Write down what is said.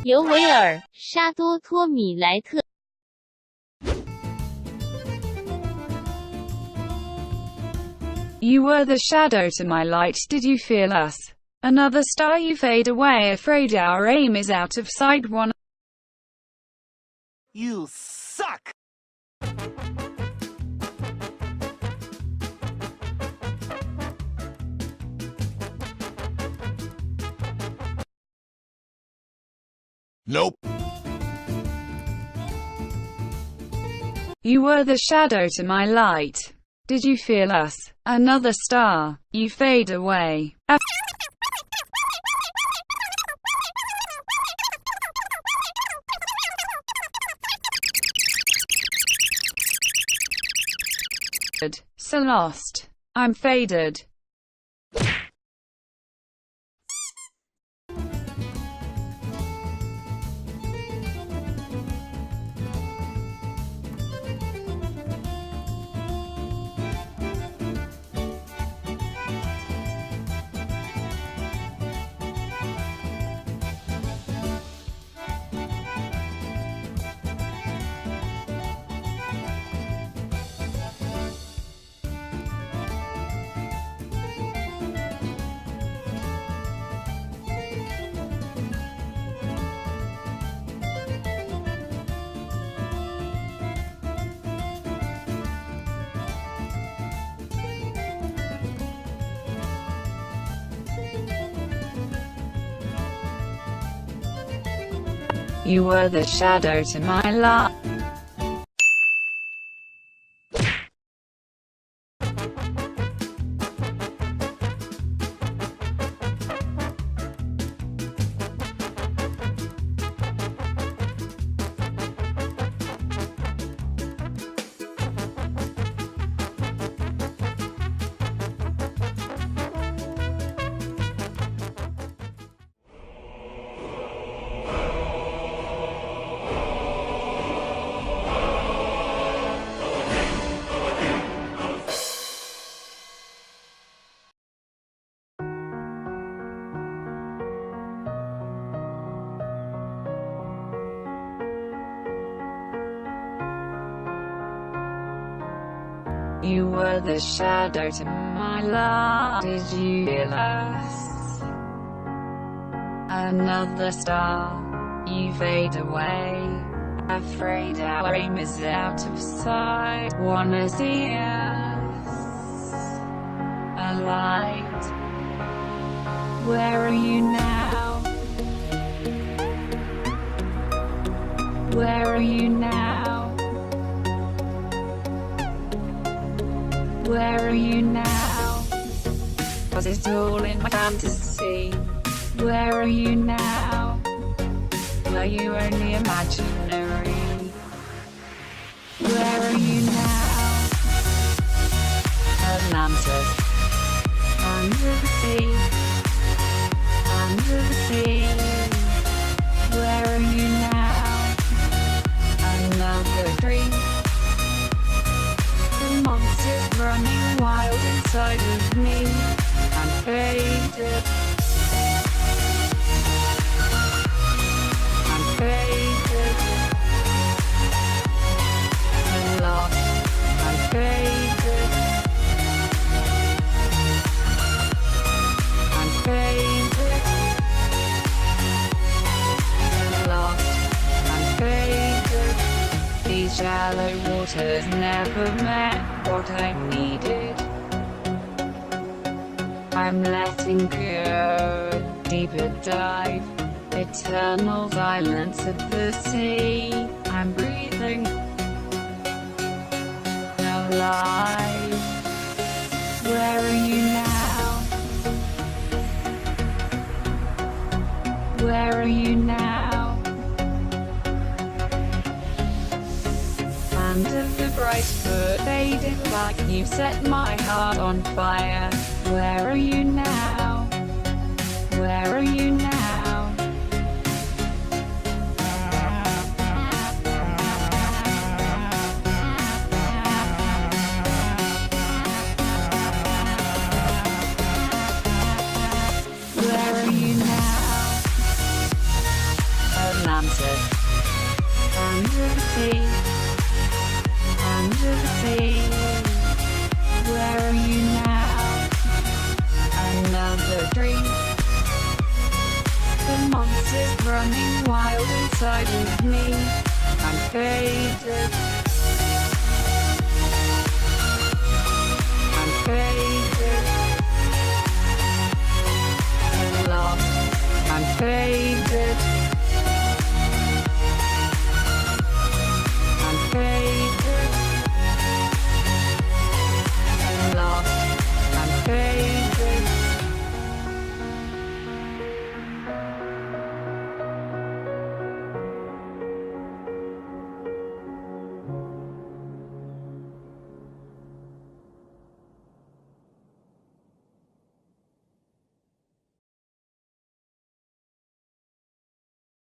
尤维尔·沙多托米莱特。You were the shadow to my light, did you feel us? Another star, you fade away, afraid our aim is out of sight. One. You suck! Nope. You were the shadow to my light. Did you feel us? Another star, you fade away. So lost. I'm faded. You were the shadow to my light. You were the shadow to my light. Did you feel us? Another star, you fade away. Afraid our aim is out of sight. Wanna see us alight? Where are you now? Where are you now? Where are you now? Was it all in my fantasy? Where are you now? Were you only imaginary? Where are you now? Atlantis. Under the sea. Under the sea. Where are you now? Another dream. Monsters running wild inside of me. I'm faded. I'm faded. I'm lost. I'm faded. I'm faded. I'm lost. I'm faded. These shallow waters never met what I needed. I'm letting go, deeper dive, eternal silence of the sea. I'm breathing alive. Where are you now? Where are you now? Under the bright foot, fading like you set my heart on fire. Where are you now? Where are you now? Where are you now? running wild inside of me. I'm faded.